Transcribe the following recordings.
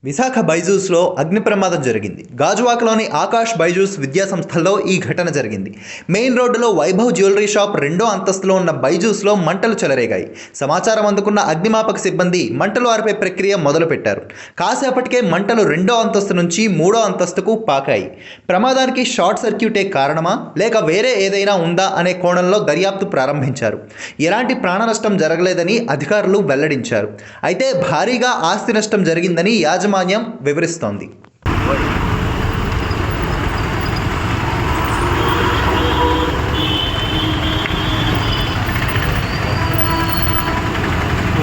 విశాఖ బైజూస్లో అగ్ని ప్రమాదం జరిగింది. గాజువాకలోని ఆకాష్ బైజూస్ విద్యా సంస్థల్లో ఈ ఘటన జరిగింది. మెయిన్ రోడ్డులో వైభవ్ జ్యువెలరీ షాప్ 2వ అంతస్తులో ఉన్న బైజూస్లో మంటలు చెలరేగాయి. సమాచారం అందుకున్న అగ్నిమాపక సిబ్బంది మంటలు ఆర్పే ప్రక్రియ మొదలుపెట్టారు. కాసేపటికే మంటలు 2వ అంతస్తు నుంచి 3వ అంతస్తుకు పాకాయి. ప్రమాదానికి షార్ట్ సర్క్యూటే కారణమా లేక వేరే ఏదైనా ఉందా అనే కోణంలో దర్యాప్తు ప్రారంభించారు. ఎలాంటి ప్రాణ నష్టం జరగలేదని అధికారులు వెల్లడించారు. అయితే భారీగా ఆస్తి నష్టం జరిగిందని యాజమాన్యం వివరిస్తోంది.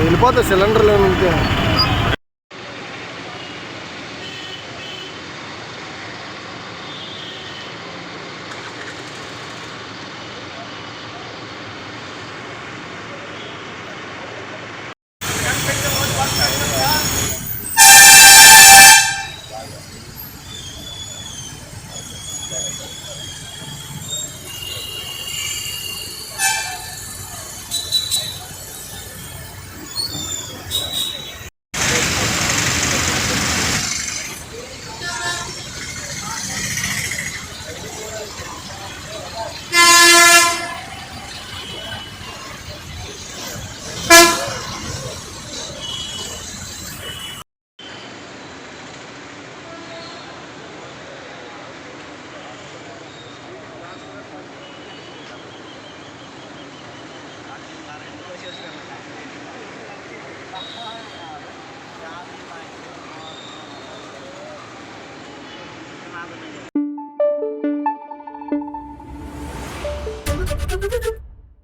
వెళ్ళిపోతే సిలిండర్లో ఉంటే